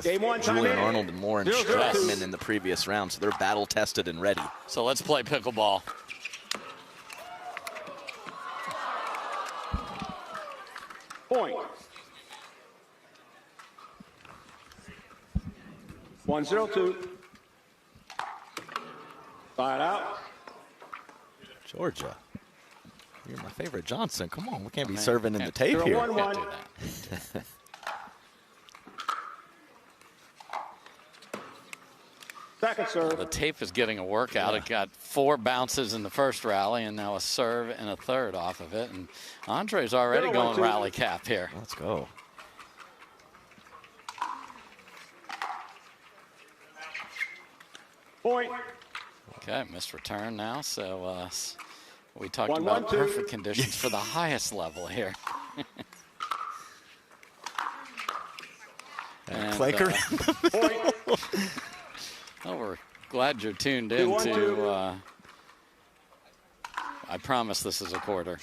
with Julian Arnold and Lauren Stratman in the previous round, so they're battle tested and ready. So let's play pickleball. Point. 1-0-2. Side out. Georgia. You're my favorite Johnson. Come on, we can't be serving in the tape here. 1-1. Can't do that. Second serve. The tape is getting a workout. It got 4 bounces in the first rally and now a serve and a third off of it. And Andre's already going rally cap here. Let's go. Point. Okay, missed return now. So we talked about perfect conditions for the highest level here. And Claker. Oh, we're glad you're tuned in to. I promise this is a quarter.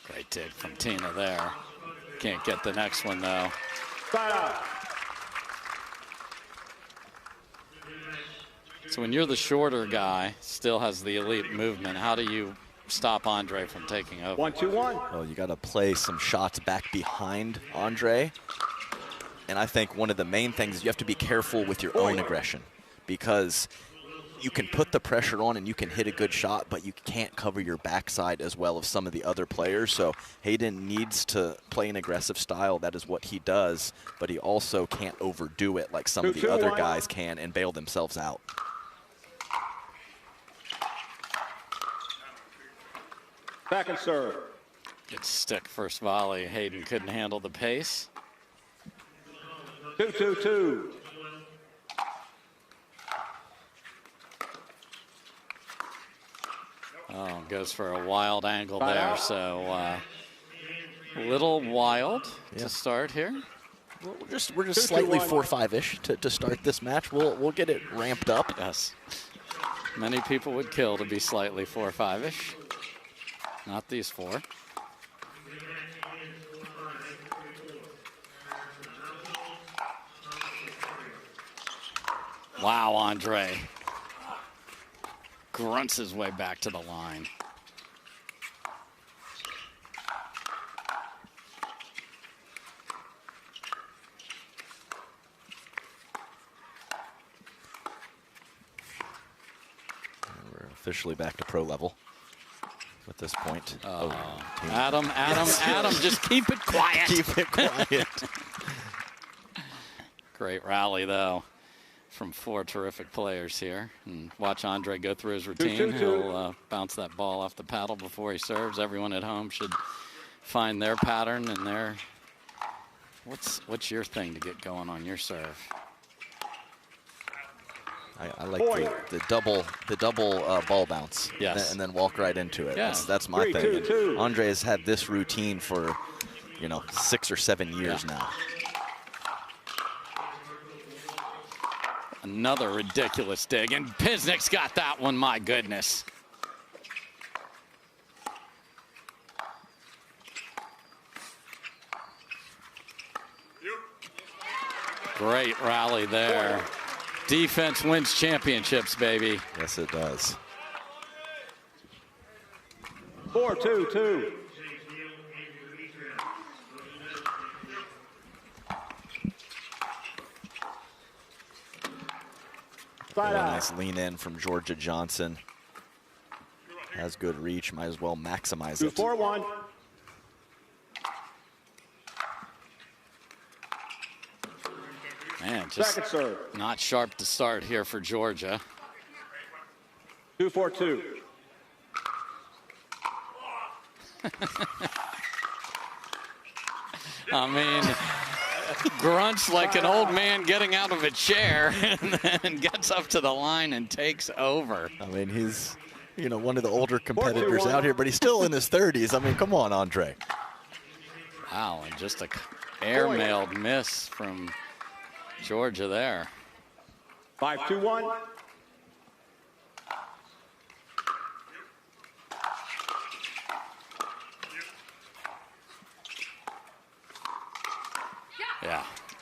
Great dig from Tina there. Can't get the next one though. So when you're the shorter guy, still has the elite movement, how do you stop Andre from taking over? 1-2-1. Well, you got to play some shots back behind Andre. And I think one of the main things is you have to be careful with your own aggression, because you can put the pressure on and you can hit a good shot, but you can't cover your backside as well as some of the other players. So Hayden needs to play an aggressive style. That is what he does, but he also can't overdo it like some of the other guys can and bail themselves out. Second serve. Good stick first volley. Hayden couldn't handle the pace. 2-2-2. Oh, goes for a wild angle there. So a little wild to start here. Well, we're just slightly 4-5-ish to start this match. We'll get it ramped up. Yes. Many people would kill to be slightly 4-5-ish. Not these 4. Wow, Andre grunts his way back to the line. We're officially back to pro level at this point. Adam, just keep it quiet. Keep it quiet. Great rally, though, from 4 terrific players here. And watch Andre go through his routine. He'll bounce that ball off the paddle before he serves. Everyone at home should find their pattern and their. What's your thing to get going on your serve? I like the double ball bounce. Yes. And then walk right into it. Yeah. That's my thing. And Andre has had this routine for 6 or 7 years now. Another ridiculous dig, and Pisnik's got that one, my goodness. Great rally there. Defense wins championships, baby. Yes, it does. 4-2-2. A nice lean in from Georgia Johnson. Has good reach, might as well maximize it. 2-4-1. Man, just Second serve. not sharp to start here for Georgia. 2-4-2. I mean, grunts like an old man getting out of a chair and then gets up to the line and takes over. I mean, he's, one of the older competitors out here, but he's still in his 30s. I mean, come on, Andre. Wow, and just a air-mailed miss from Georgia there. 5-2-1.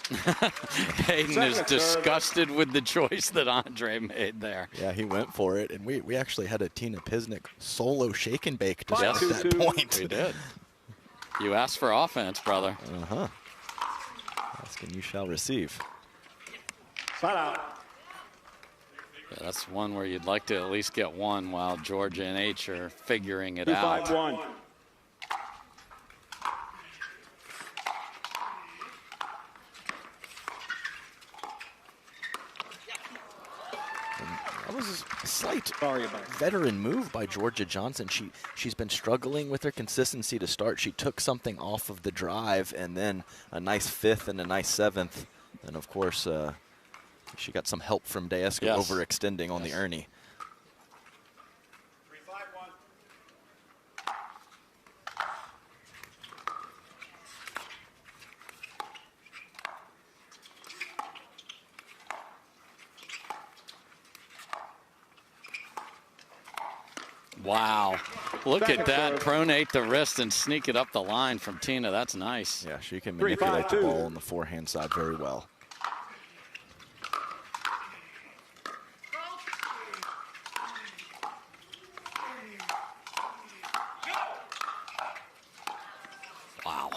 Hayden is disgusted with the choice that Andre made there. Yeah, he went for it, and we actually had a Tina Pisnik solo shake and bake to Yes. start that point. We did. You asked for offense, brother. Asking you shall receive. Side out. Yeah, that's one where you'd like to at least get one while Georgia and H are figuring it out. 2-5-1. That was a slight Sorry about that. veteran move by Georgia Johnson. She's been struggling with her consistency to start. She took something off of the drive, and then a nice 5th and a nice 7th. And, of course, she got some help from Daescu overextending on the Ernie. Wow. Look at that. Pronate the wrist and sneak it up the line from Tina. That's nice. Yeah, she can manipulate the ball on the forehand side very well. Wow.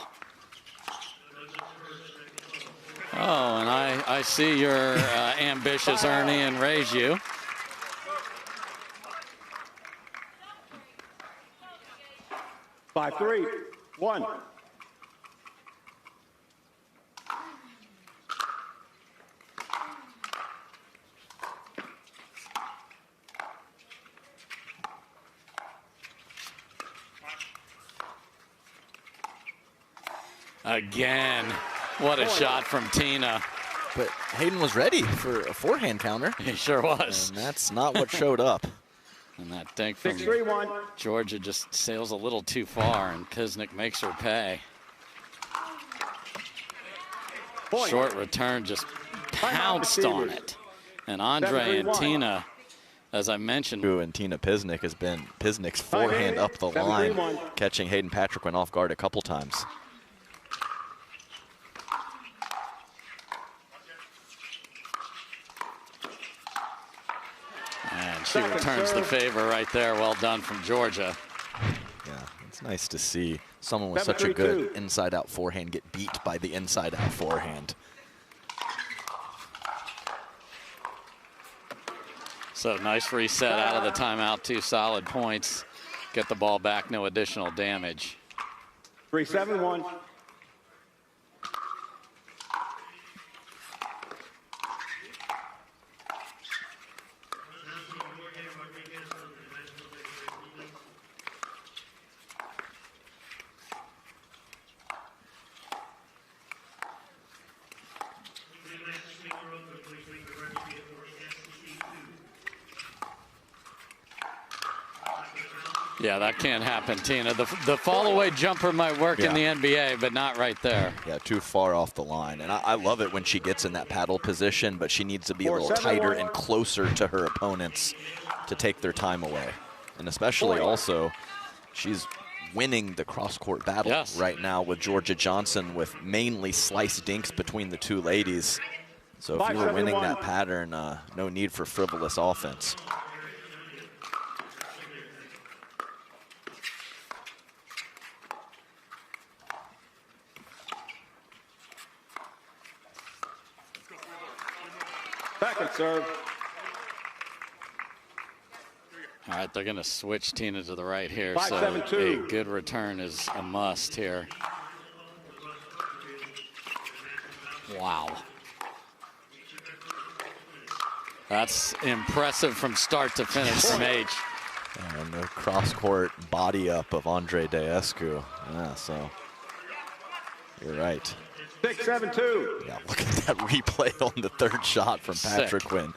Oh, and I see your ambitious Ernie and raise you. Five, 3, 1. Again, what a shot from Tina. But Hayden was ready for a forehand counter. He sure was. And that's not what showed up. And that dink from 6-3-1. Georgia just sails a little too far, and Pisnik makes her pay. Point. Short return just pounced on it. And Andre and 7-3-1. Tina, as I mentioned. And Tina Pisnik has been Pisnik's forehand up the line, 7-3-1. catching Hayden Patriquin off guard a couple times. And she returns the favor right there. Well done from Georgia. Yeah, it's nice to see someone with such a good inside-out forehand get beat by the inside-out forehand. So nice reset out of the timeout. 2 solid points. Get the ball back, no additional damage. 3-7-1. Yeah, that can't happen, Tina. The fall-away jumper might work in the NBA, but not right there. Yeah, too far off the line. And I love it when she gets in that paddle position, but she needs to be a little tighter and closer to her opponents to take their time away. And especially also, she's winning the cross-court battle right now with Georgia Johnson, with mainly slice dinks between the two ladies. So if you were winning that pattern, no need for frivolous offense. Second serve. All right, they're going to switch Tina to the right here. 5-7-2. So a good return is a must here. Wow. That's impressive from start to finish from H. And the cross-court body up of Andre Daescu. Yeah, so you're right. 6-7-2. Yeah, look at that replay on the third shot from Patriquin.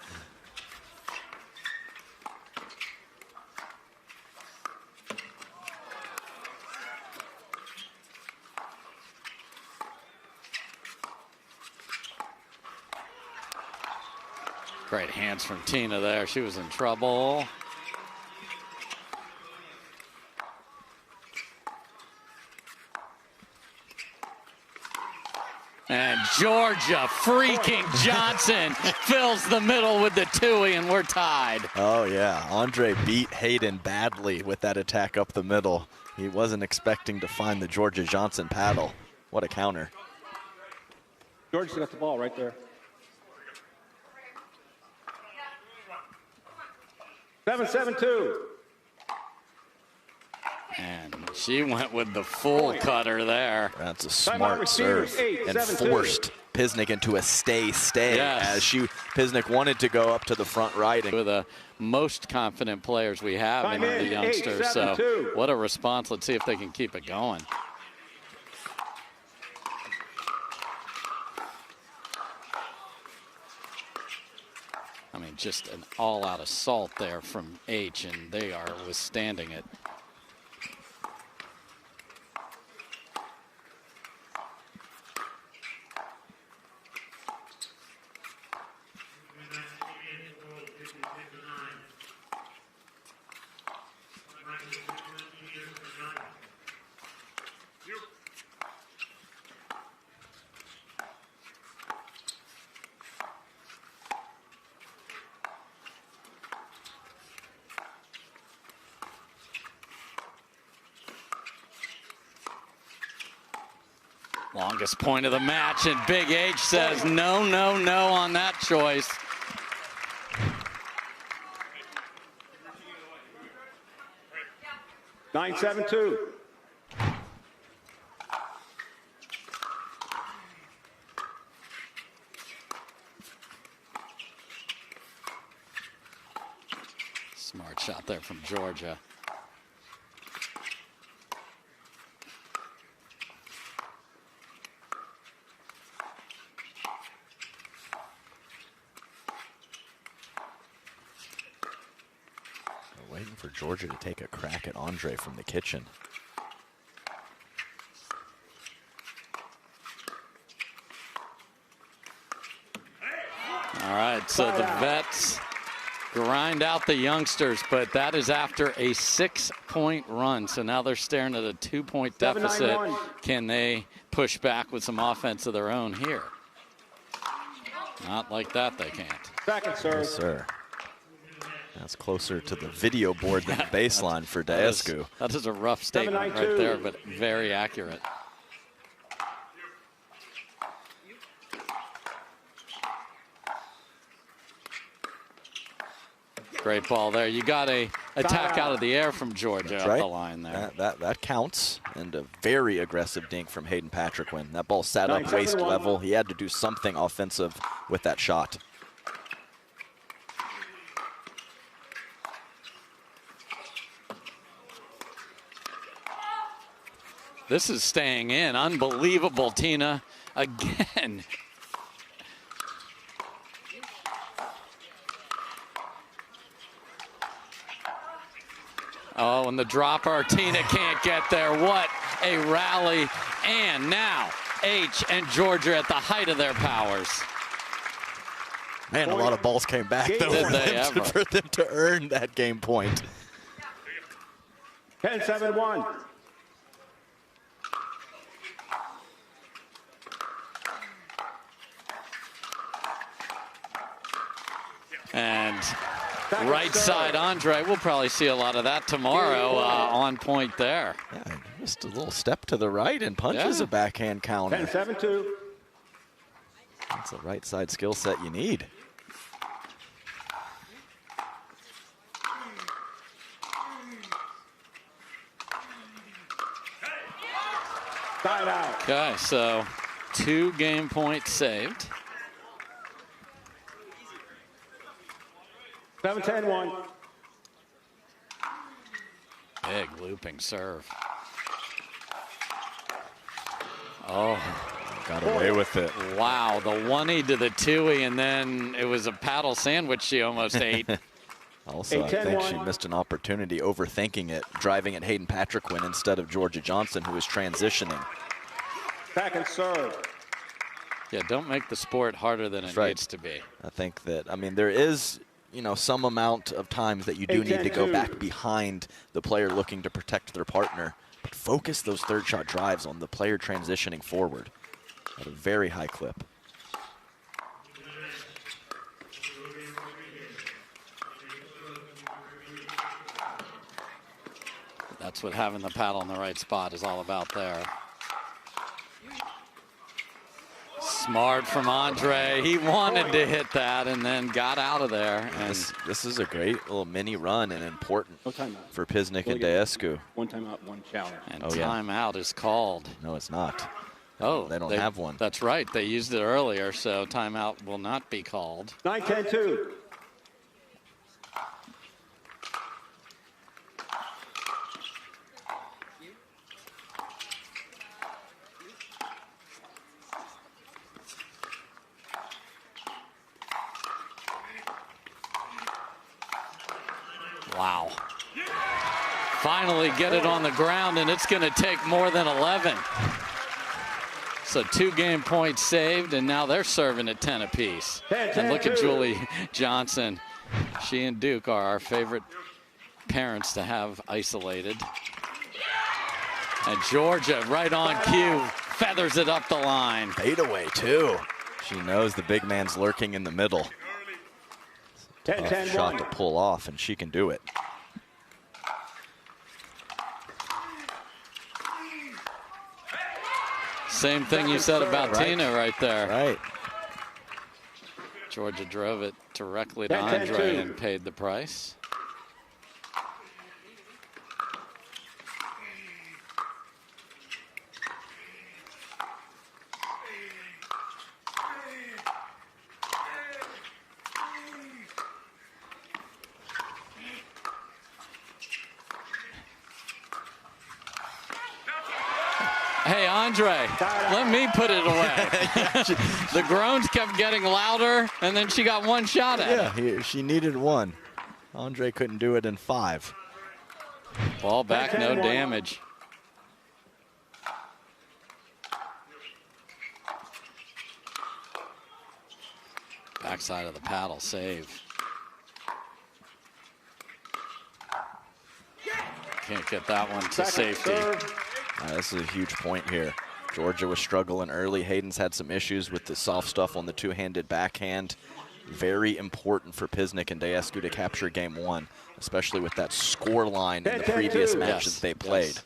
Great hands from Tina there. She was in trouble. And Georgia freaking Johnson fills the middle with the Tui, and we're tied. Oh, yeah. Andre beat Hayden badly with that attack up the middle. He wasn't expecting to find the Georgia Johnson paddle. What a counter. Georgia's got the ball right there. 7-7-2. And she went with the full cutter there. That's a smart serve and forced Pisnik into a stay as Pisnik wanted to go up to the front right. With the most confident players we have in the youngsters. So what a response. Let's see if they can keep it going. I mean, just an all-out assault there from H, and they are withstanding it. Longest point of the match, and Big H says no, no, no on that choice. Nine, 7-2. Smart shot there from Georgia. Waiting for Georgia to take a crack at Andre from the kitchen. All right, so the vets grind out the youngsters, but that is after a 6-point run. So now they're staring at a 2-point deficit. Can they push back with some offense of their own here? Not like that, they can't. Second serve. Yes, sir. That's closer to the video board than the baseline for Daescu. That is a rough statement right there, but very accurate. Great ball there. You got a attack out of the air from Georgia up the line there. That counts, and a very aggressive dink from Hayden Patriquin. That ball sat up waist level. He had to do something offensive with that shot. This is staying in. Unbelievable, Tina. Again. Oh, and the dropper. Tina can't get there. What a rally. And now H and Georgia at the height of their powers. Man, a lot of balls came back, though, for them to earn that game point. 10-7-1. And right side Andre, we'll probably see a lot of that tomorrow on point there. Yeah, just a little step to the right and punches a backhand counter. 10-7-2. That's the right side skill set you need. Side out. Okay, so 2 game points saved. 7-10-1. Big looping serve. Oh. Got away with it. Wow, the 1-E to the 2-E, and then it was a paddle sandwich she almost ate. Also, I think she missed an opportunity overthinking it, driving at Hayden Patriquin instead of Georgia Johnson, who was transitioning. Back and serve. Yeah, don't make the sport harder than it needs to be. I think that, I mean, there is, you know, some amount of times that you do need to go back behind the player looking to protect their partner, but focus those third shot drives on the player transitioning forward. at a very high clip. That's what having the paddle in the right spot is all about there. Smart from Andre. He wanted to hit that and then got out of there. And This is a great little mini run and important for Pisnik and Daescu. One timeout, one challenge. And timeout is called. No, it's not. Oh, they don't have one. That's right. They used it earlier, so timeout will not be called. 9-10-2. Wow. Finally get it on the ground, and it's going to take more than 11. So 2 game points saved, and now they're serving at 10 apiece. And look at Julie Johnson. She and Duke are our favorite parents to have isolated. And Georgia, right on cue, feathers it up the line. Fadeaway, too. She knows the big man's lurking in the middle. 10-10-1. Shot to pull off, and she can do it. Same thing you said about Tina right there. Right. Georgia drove it directly to Andre and paid the price. Hey, Andre, let me put it away. The groans kept getting louder, and then she got one shot at it. She needed one. Andre couldn't do it in 5. Ball back, no damage. Backside of the paddle, save. Can't get that one to safety. This is a huge point here. Georgia was struggling early. Hayden's had some issues with the soft stuff on the two-handed backhand. Very important for Pisnik and Daescu to capture game 1, especially with that score line in the previous matches they played. Yes.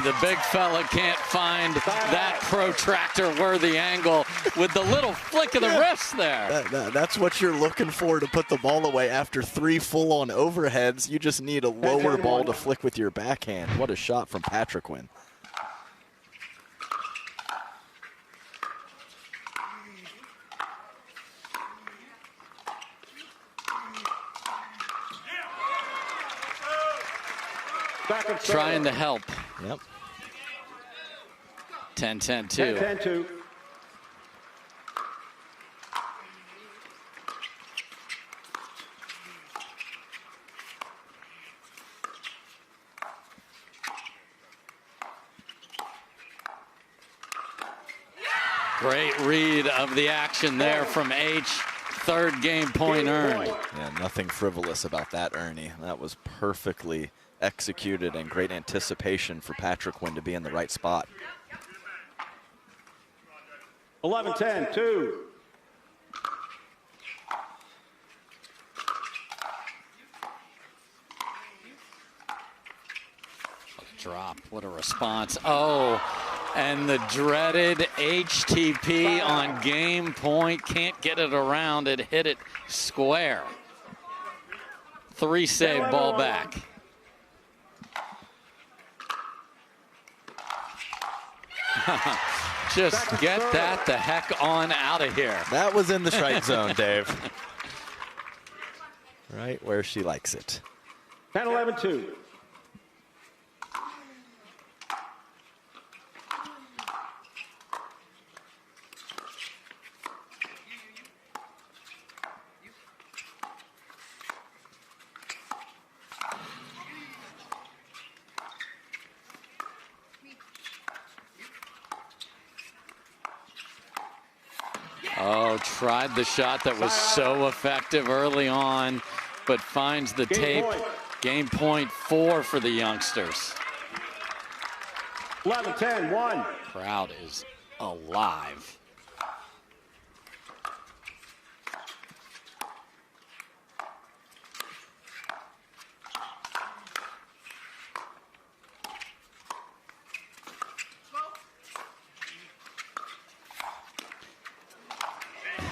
The big fella can't find that protractor-worthy angle with the little flick of the wrist there. That's what you're looking for to put the ball away after 3 full-on overheads. You just need a lower ball to flick with your backhand. What a shot from Patriquin. Trying to help. Yep. 10-10-2. 10-10-2. Great read of the action there from H. 3rd game point earned. Yeah, nothing frivolous about that, Ernie. That was perfectly executed and great anticipation for Patriquin to be in the right spot. 11-10-2. Drop, what a response. Oh, and the dreaded HTP on game point. Can't get it around, it hit it square. 3 save, ball back. Just get that the heck on out of here. That was in the strike zone, Dave. Right where she likes it. 10-11-2. Oh, tried the shot that was so effective early on, but finds the tape. Game point 4 for the youngsters. 11-10, 1. Crowd is alive.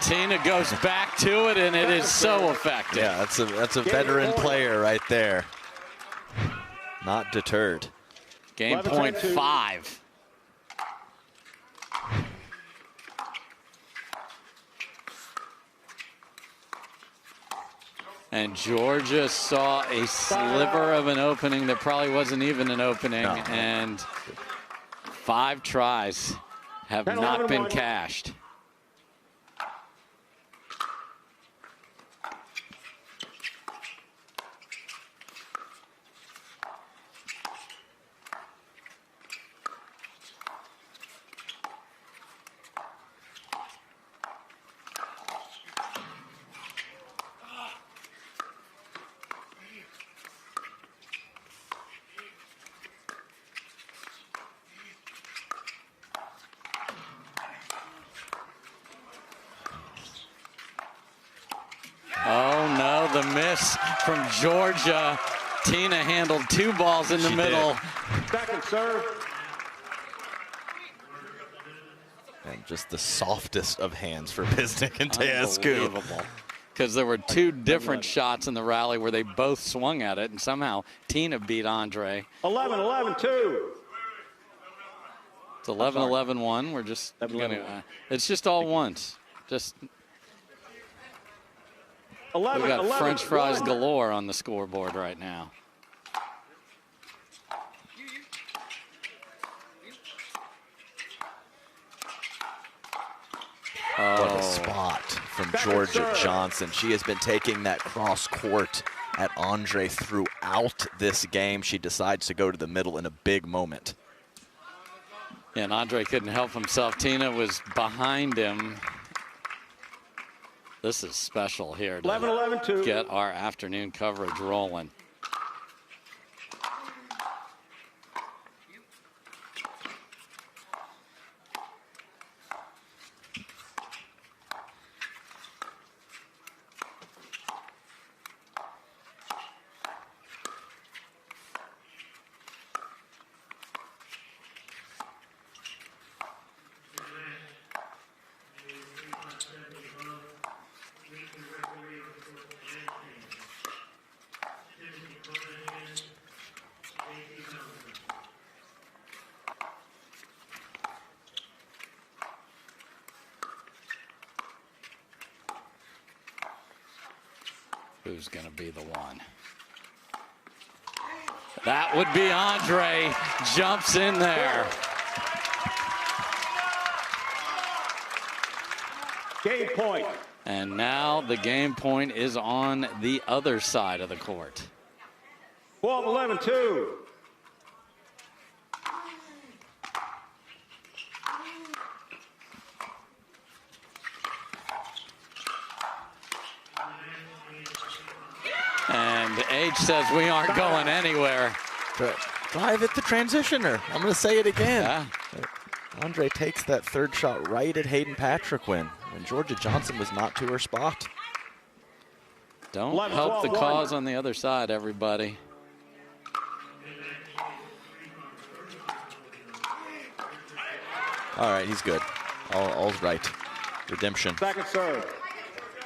Tina goes back to it, and it is so effective. Yeah, that's a veteran player right there. Not deterred. Game point 5. And Georgia saw a sliver of an opening that probably wasn't even an opening, and 5 tries have not been cashed. Oh no, the miss from Georgia. Tina handled 2 balls in the middle. Second serve. And just the softest of hands for Pisnik and Daescu. Because there were 2 different shots in the rally where they both swung at it, and somehow Tina beat Andre. 11-11-2. It's 11-11-1. We're just gonna. It's just all ones. Just. We got French fries galore on the scoreboard right now. What a spot from Georgia Johnson. She has been taking that cross court at Andre throughout this game. She decides to go to the middle in a big moment. Yeah, and Andre couldn't help himself. Tina was behind him. This is special here to 11-11-2. get our afternoon coverage rolling. Who's going to be the one? That would be Andre. Jumps in there. Game point. And now the game point is on the other side of the court. 12-11-2. And H says we aren't going anywhere. Drive at the transitioner. I'm going to say it again. Yeah. Andre takes that 3rd shot right at Hayden Patriquin when Georgia Johnson was not to her spot. Don't help the cause on the other side, everybody. All right, he's good. All's right. Redemption. Second serve.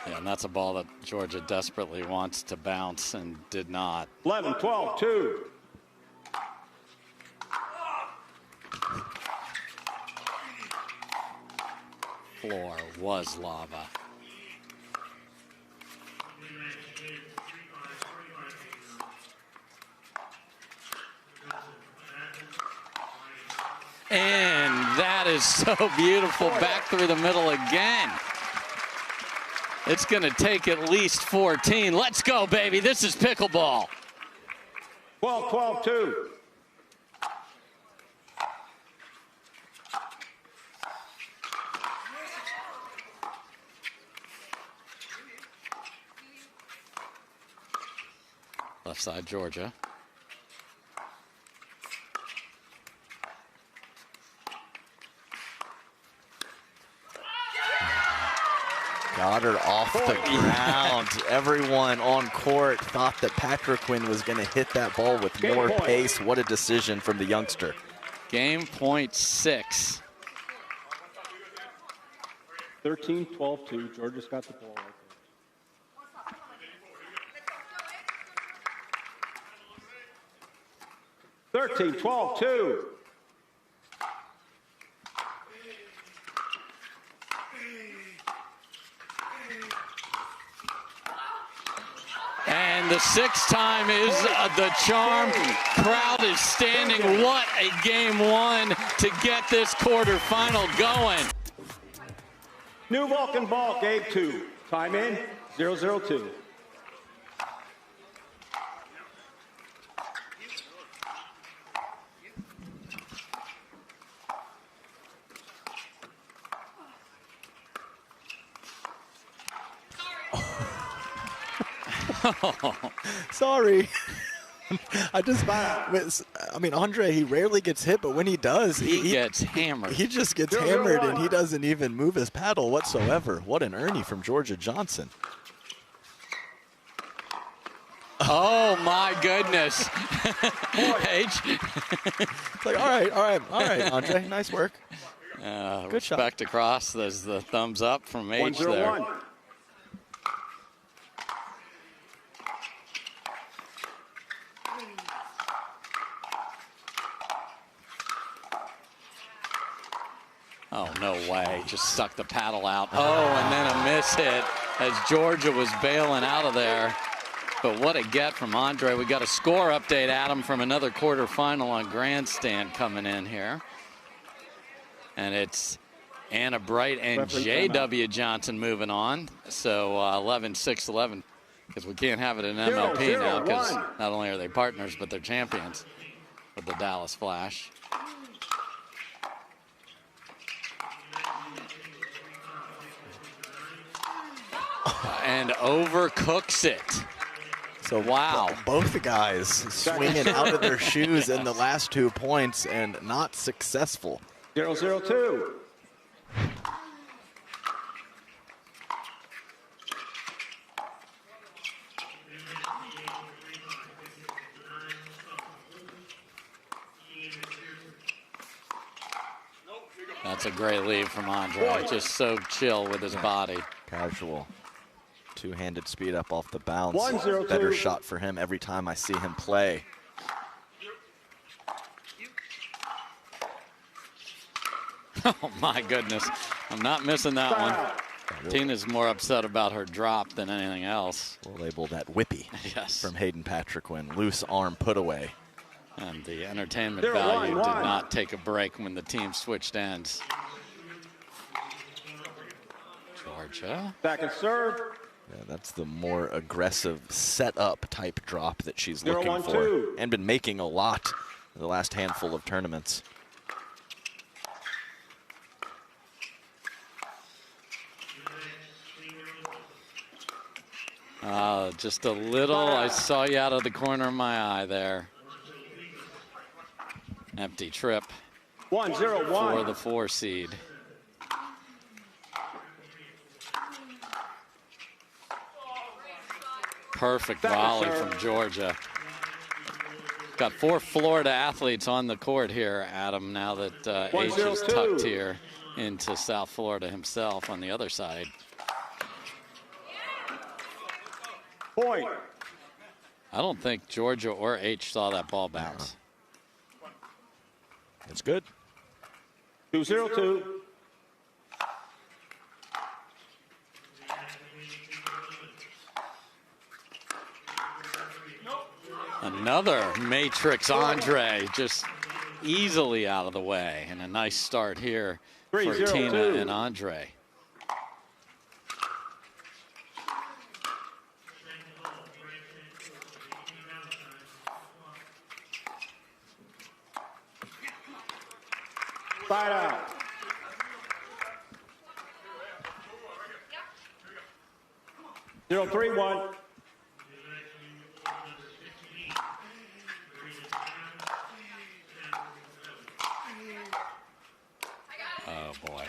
Yeah, and that's a ball that Georgia desperately wants to bounce and did not. 11-12-2. Floor was lava. And that is so beautiful. Back through the middle again. It's going to take at least 14. Let's go, baby. This is pickleball. 12-12-2. Left side, Georgia. Got her off the ground. Everyone on court thought that Patriquin was going to hit that ball with more pace. What a decision from the youngster. Game point 6. 13-12-2. Georgia's got the ball right there. 13-12-2. And the 6th time is the charm. Crowd is standing. What a game 1 to get this quarterfinal going. New Vulcan ball, game 2. Time in, 0-0-2. Sorry. I mean, Andre, he rarely gets hit, but when he does, he gets hammered. He just gets hammered, and he doesn't even move his paddle whatsoever. What an Ernie from Georgia Johnson. Oh, my goodness. H. It's like, all right, Andre, nice work. Good shot. Respect across. There's the thumbs up from H there. Oh, no way. Just stuck the paddle out. Oh, and then a miss hit as Georgia was bailing out of there. But what a get from Andre. We got a score update, Adam, from another quarterfinal on Grandstand coming in here. And it's Anna Bright and J.W. Johnson moving on. So 11-6-11, because we can't have it in MLP now, because not only are they partners, but they're champions with the Dallas Flash. And overcooks it. So wow, both the guys swinging out of their shoes in the last 2 points and not successful. 0-0-2. That's a great lead from Andre. Just so chill with his body. Casual. Two-handed speed up off the bounce. 1-0-2. Better shot for him every time I see him play. Oh, my goodness. I'm not missing that one. Tina's more upset about her drop than anything else. We'll label that whippy. Yes. From Hayden Patriquin. Loose arm put away. And the entertainment value did not take a break when the team switched ends. Georgia. Back and serve. Yeah, that's the more aggressive set-up type drop that she's looking 0-1-2. for. And been making a lot in the last handful of tournaments. Just a little. I saw you out of the corner of my eye there. Empty trip 1-0-1 for the 4 seed. Perfect volley from Georgia. Got 4 Florida athletes on the court here, Adam, now that H is tucked here into South Florida himself on the other side. Point. I don't think Georgia or H saw that ball bounce. It's good. 2-0-2. Another matrix Andre, just easily out of the way. And a nice start here for Tina and Andre. Side out. boy.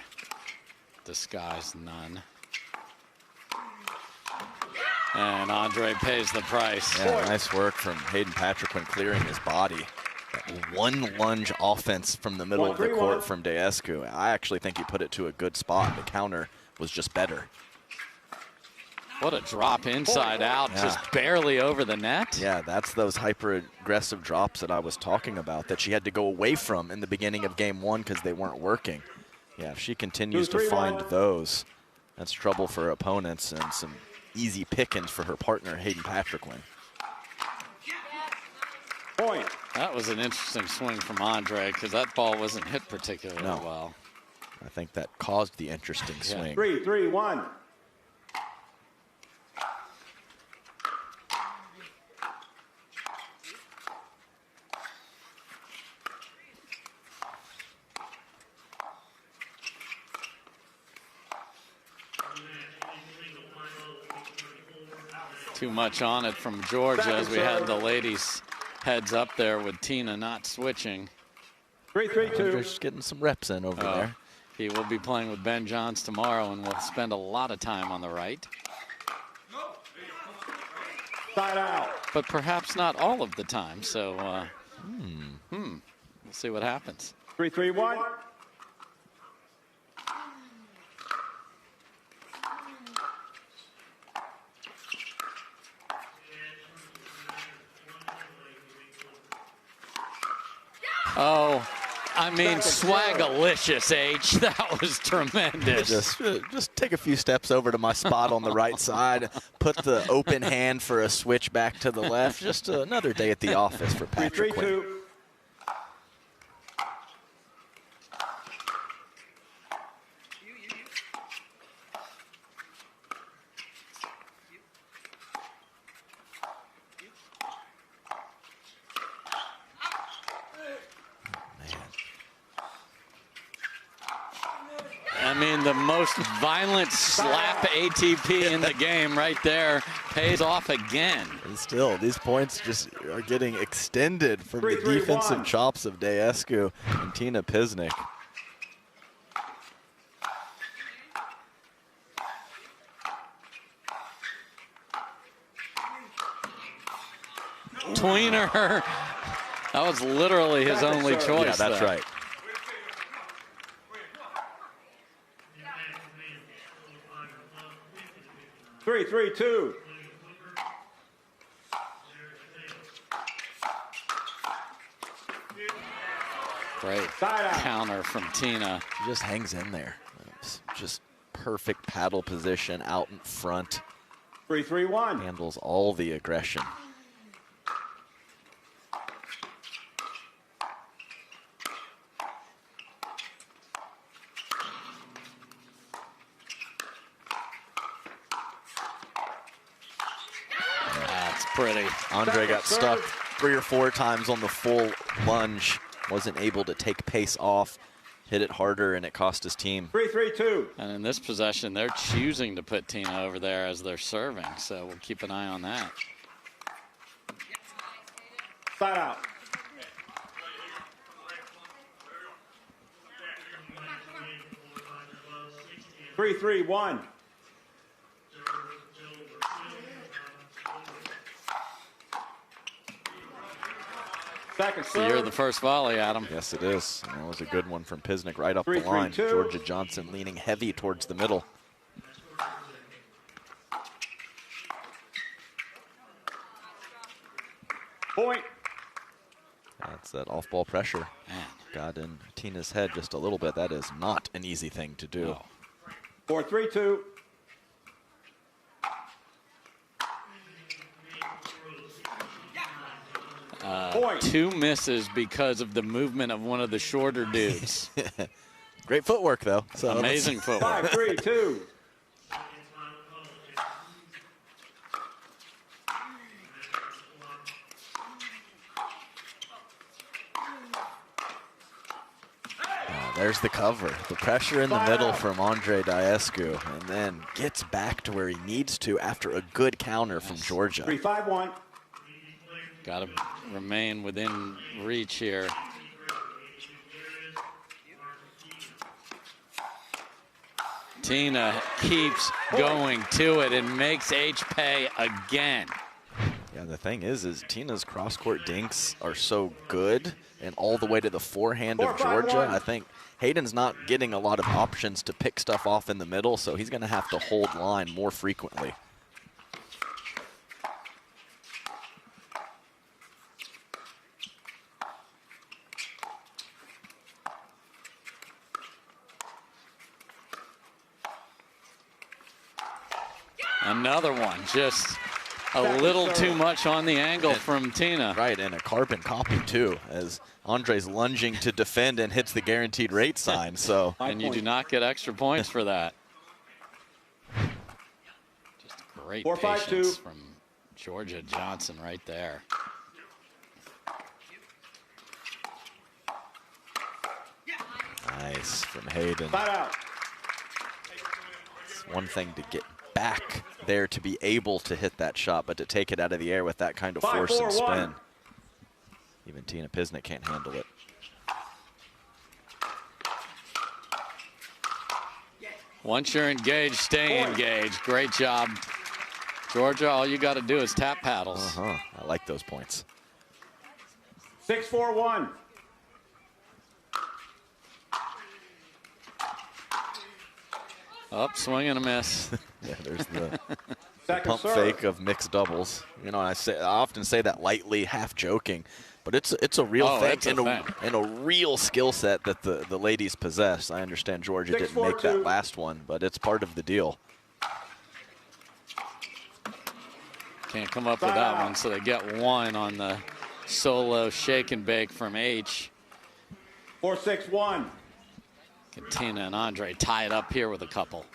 Disguise none. And Andre pays the price. Yeah, nice work from Hayden Patriquin clearing his body. That one lunge offense from the middle of the court from Daescu. I actually think he put it to a good spot. The counter was just better. What a drop inside out, just barely over the net. Yeah, that's those hyper-aggressive drops that I was talking about that she had to go away from in the beginning of game one because they weren't working. Yeah, if she continues to find those, that's trouble for her opponents and some easy pickings for her partner, Hayden Patriquin. Point. That was an interesting swing from Andre because that ball wasn't hit particularly well. I think that caused the interesting swing. 3-3-1. Too much on it from Georgia as we had the ladies heads up there with Tina not switching. 3-3-2. Just getting some reps in over there. He will be playing with Ben Johns tomorrow and will spend a lot of time on the right. Side out. But perhaps not all of the time, so we'll see what happens. 3-3-1. Oh, I mean, swagalicious, H. That was tremendous. Just take a few steps over to my spot on the right side. Put the open hand for a switch back to the left. Just another day at the office for Patrick. 3-3-2. I mean, the most violent slap ATP in the game right there pays off again. And still, these points just are getting extended from the defensive chops of Daescu and Tina Pisnik. Tweener. That was literally his only choice. Yeah, that's right. Three, 3-2. Great counter from Tina. She just hangs in there. It's just perfect paddle position out in front. 3-3-1. Handles all the aggression. Pretty. Andre got stuck 3 or 4 times on the full lunge. Wasn't able to take pace off, hit it harder, and it cost his team. 3-3-2. And in this possession, they're choosing to put Tina over there as they're serving, so we'll keep an eye on that. Side out. Three, 3-1. Second serve. You're the first volley, Adam. Yes, it is. And that was a good one from Pisnik right up the 3-3-2. line. Georgia Johnson leaning heavy towards the middle. Point. That's that off-ball pressure. Man. Got in Tina's head just a little bit. That is not an easy thing to do. No. 4-3-2. Point. 2 misses because of the movement of one of the shorter dudes. Great footwork, though. So Amazing footwork. 5-3-2. There's the cover. The pressure in the middle from Andre Daescu, and then gets back to where he needs to after a good counter from Georgia. 3-5-1. Got to remain within reach here. Tina keeps going to it and makes H pay again. Yeah, the thing is Tina's cross-court dinks are so good, and all the way to the forehand of Georgia. I think Hayden's not getting a lot of options to pick stuff off in the middle, so he's going to have to hold line more frequently. Another one, just a little too much on the angle from Tina. Right, and a carbon copy too, as Andre's lunging to defend and hits the guaranteed rate sign. So, and you do not get extra points for that. Just great patience from Georgia Johnson right there. Nice from Hayden. It's one thing to get back there to be able to hit that shot, but to take it out of the air with that kind of force and spin. Even Tina Pisnik can't handle it. Once you're engaged, stay engaged. Great job, Georgia. All you got to do is tap paddles. I like those points. 6-4-1. Up, swing and a miss. Yeah, there's the pump fake of mixed doubles. You know, I often say that lightly, half joking, but it's a real thing and a real skill set that the ladies possess. I understand Georgia didn't make that last one, but it's part of the deal. Can't come up with that one, so they get one on the solo shake and bake from H. 4-6-1. Tina and Andre tie it up here with a couple.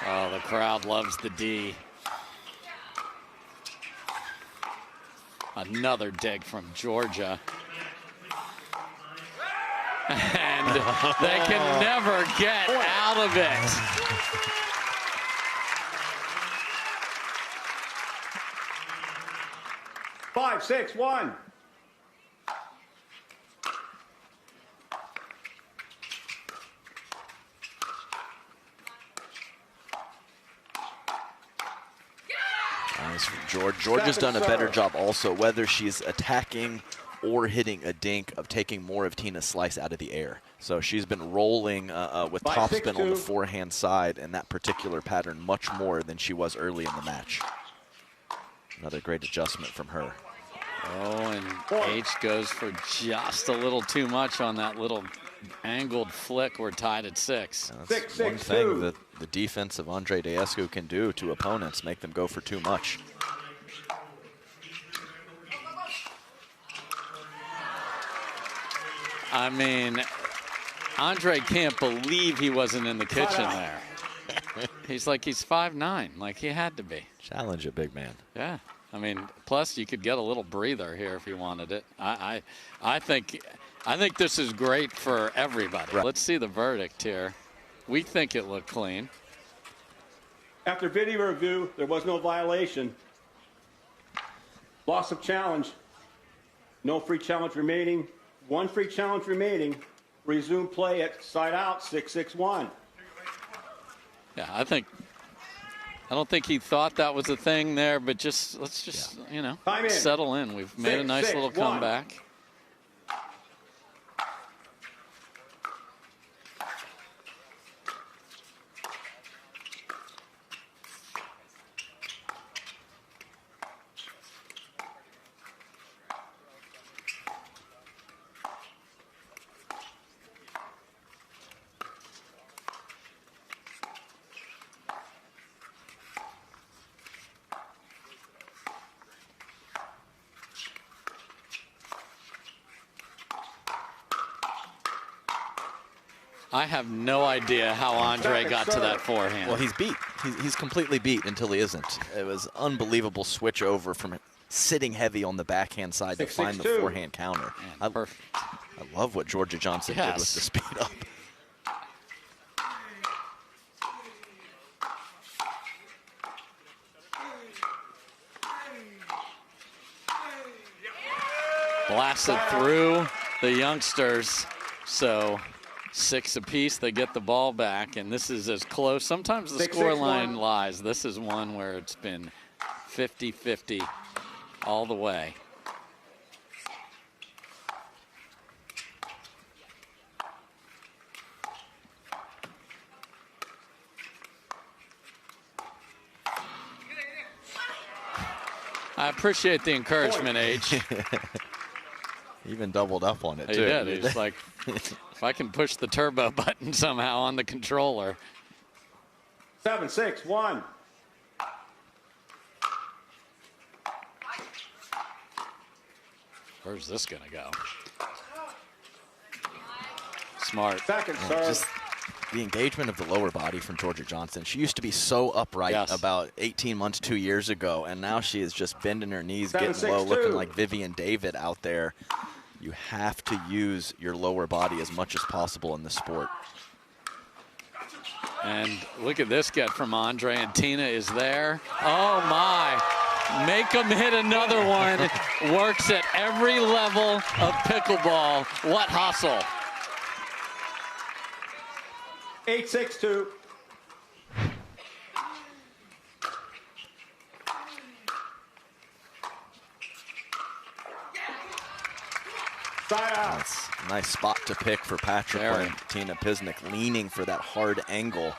Oh, the crowd loves the D. Another dig from Georgia. And they can never get out of it. Five, 6, 1. Nice from George. Georgia's done a better job also, whether she's attacking or hitting a dink, of taking more of Tina's slice out of the air. So she's been rolling with topspin on the forehand side in that particular pattern much more than she was early in the match. Another great adjustment from her. Oh, and H goes for just a little too much on that little angled flick. We're tied at 6. That's one thing that the defense of Andre Daescu can do to opponents, make them go for too much. I mean, Andre can't believe he wasn't in the kitchen there. He's like, he's 5'9", like he had to be. Challenge it, big man. Yeah, I mean, plus you could get a little breather here if you wanted it. I think this is great for everybody. Right. Let's see the verdict here. We think it looked clean. After video review, there was no violation. Loss of challenge. No free challenge remaining. One free challenge remaining. Resume play at side out, 6-6-1. Yeah, I don't think he thought that was a thing there, but let's just you know, settle in. We've made a nice little comeback. I have no idea how Andre got to that forehand. Well, he's beat. He's completely beat until he isn't. It was unbelievable switch over from sitting heavy on the backhand side to find the forehand counter. Perfect. I love what Georgia Johnson did with the speed up. blasted through the youngsters. So 6 apiece, they get the ball back, and this is as close. Sometimes the scoreline lies. This is one where it's been 50-50 all the way. I appreciate the encouragement, H. Even doubled up on it, too. He did. He's like, if I can push the turbo button somehow on the controller. 7-6-1. Where's this going to go? Smart. Second serve. Just the engagement of the lower body from Georgia Johnson. She used to be so upright about 18 months, 2 years ago, and now she is just bending her knees, getting low, looking like Vivian David out there. You have to use your lower body as much as possible in this sport. And look at this get from Andre, and Tina is there. Oh, my. Make them hit another one. Works at every level of pickleball. What hustle. 8-6-2. That's a nice spot to pick for Patriquin. Tina Pisnik leaning for that hard angle.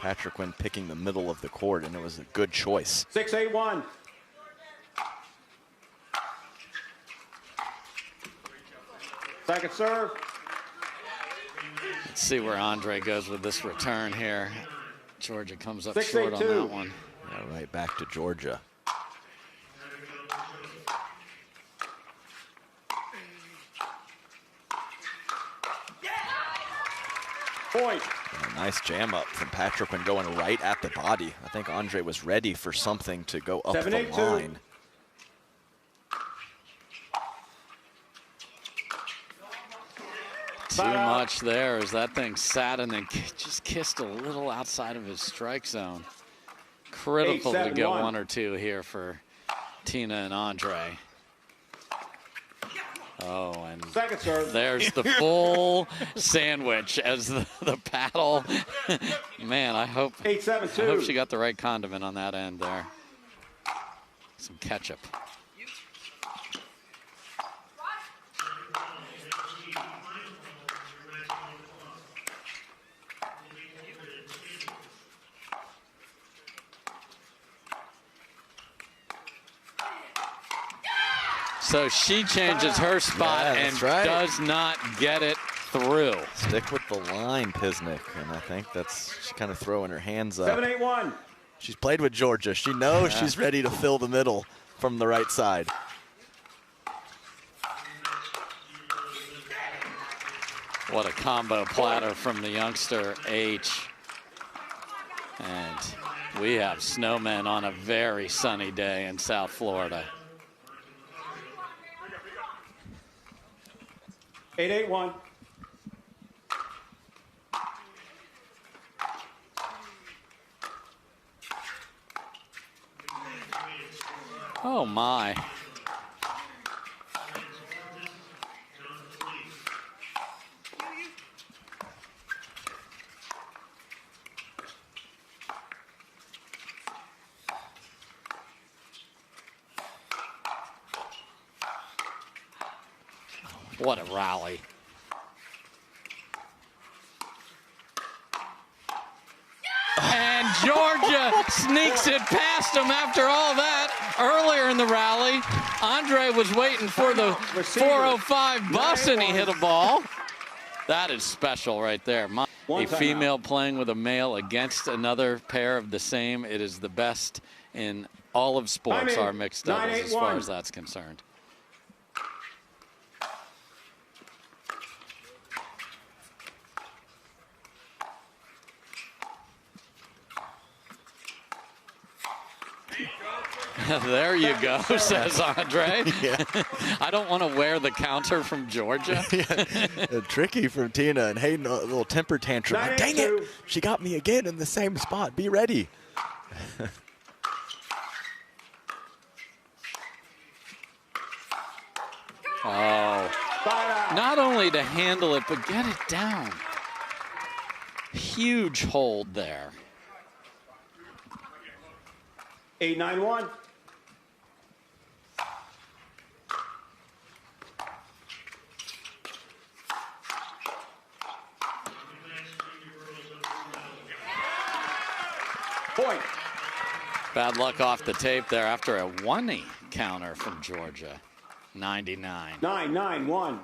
Patriquin picking the middle of the court, and it was a good choice. 6-8-1. Second serve. Let's see where Andre goes with this return here. Georgia comes up short on that one. Yeah, right back to Georgia. Point. And a nice jam up from Patriquin going right at the body. I think Andre was ready for something to go up the line. Too much there as that thing sat and then just kissed a little outside of his strike zone. Critical to get 1 or 2 here for Tina and Andre. Oh, and there's the full sandwich as the paddle. Man, I hope she got the right condiment on that end there. Some ketchup. So she changes her spot and does not get it through. Stick with the line, Pisnik, and I think she's kind of throwing her hands up. 7-8-1. She's played with Georgia. She knows she's ready to fill the middle from the right side. What a combo platter from the youngster H. And we have snowmen on a very sunny day in South Florida. 8-8-1. Oh, my. What a rally. And Georgia sneaks it past him after all that earlier in the rally. Andre was waiting for the 405 bus and he hit a ball. That is special right there. A female playing with a male against another pair of the same. It is the best in all of sports, our mixed doubles, as far as that's concerned. There you go, says Andre. Yeah. I don't want to wear the counter from Georgia. Tricky from Tina, and Hayden, a little temper tantrum. Dang it, she got me again in the same spot. Be ready. Oh, not only to handle it, but get it down. Huge hold there. 8-9-1. Point. Bad luck off the tape there after a 1-0 counter from Georgia. 99. 9-9-1.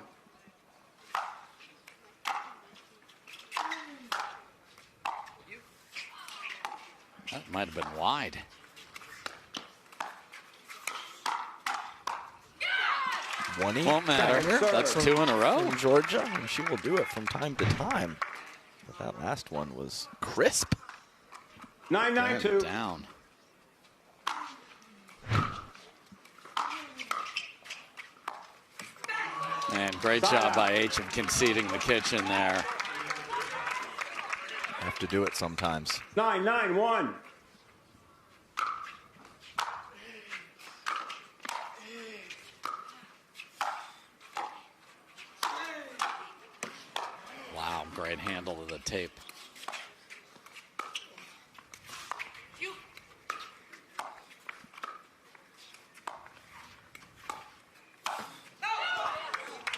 That might have been wide. Won't matter. That's 2 in a row. From Georgia, and she will do it from time to time. But that last one was crisp. 9-9-2. Down. And great job by H of conceding the kitchen there. Have to do it sometimes. 9-9-1. Wow, great handle of the tape.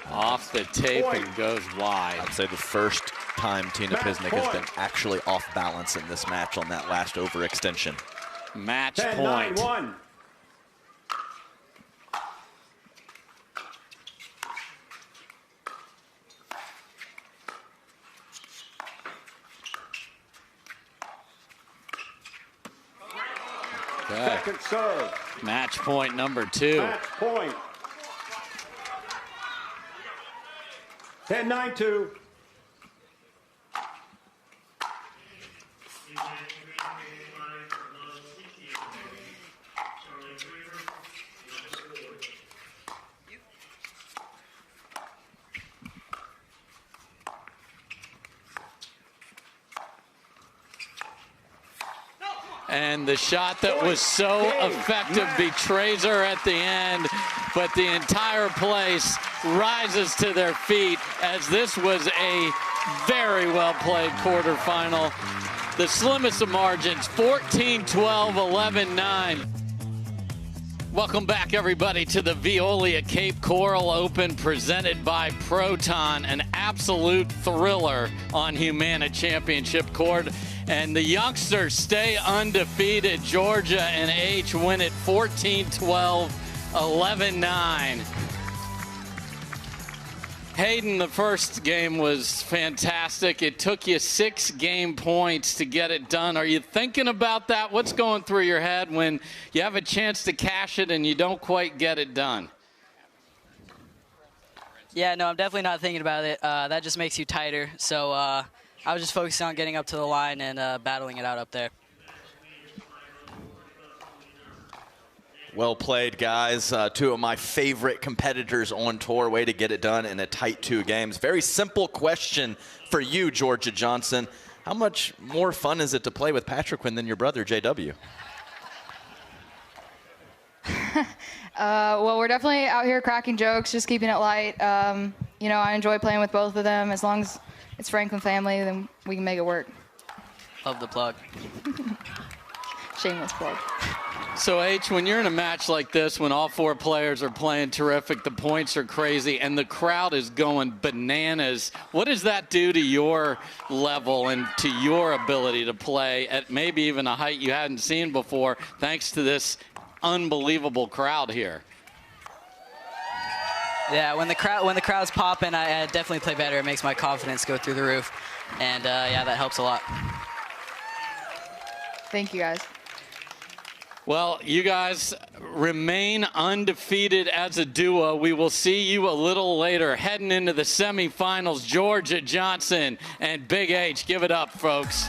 Off the tape and goes wide. I'd say the first time Tina Pisnik has been actually off balance in this match on that last overextension. Match point. 10-9-1. Okay. Second serve. Match point number 2. Match point. 10-9-2. And the shot that was so effective betrays her at the end, but the entire place rises to their feet as this was a very well played quarterfinal. The slimmest of margins, 14-12, 11-9. Welcome back, everybody, to the Veolia Cape Coral Open presented by Proton, an absolute thriller on Humana Championship Court. And the youngsters stay undefeated. Georgia and H win it 14-12, 11-9. Hayden, the first game was fantastic. It took you 6 game points to get it done. Are you thinking about that? What's going through your head when you have a chance to cash it and you don't quite get it done? Yeah, no, I'm definitely not thinking about it. That just makes you tighter. So I was just focusing on getting up to the line and battling it out up there. Well played, guys. 2 of my favorite competitors on tour. Way to get it done in a tight 2 games. Very simple question for you, Georgia Johnson. How much more fun is it to play with Patriquin than your brother, JW? Well, we're definitely out here cracking jokes, just keeping it light. You know, I enjoy playing with both of them. As long as it's Franklin family, then we can make it work. Love the plug. Shameless plug. So, H, when you're in a match like this, when all 4 players are playing terrific, the points are crazy, and the crowd is going bananas, what does that do to your level and to your ability to play at maybe even a height you hadn't seen before, thanks to this unbelievable crowd here? Yeah, when the crowd's popping, I definitely play better. It makes my confidence go through the roof, and yeah, that helps a lot. Thank you, guys. Well, you guys remain undefeated as a duo. We will see you a little later heading into the semifinals. Georgia Johnson and Big H. Give it up, folks.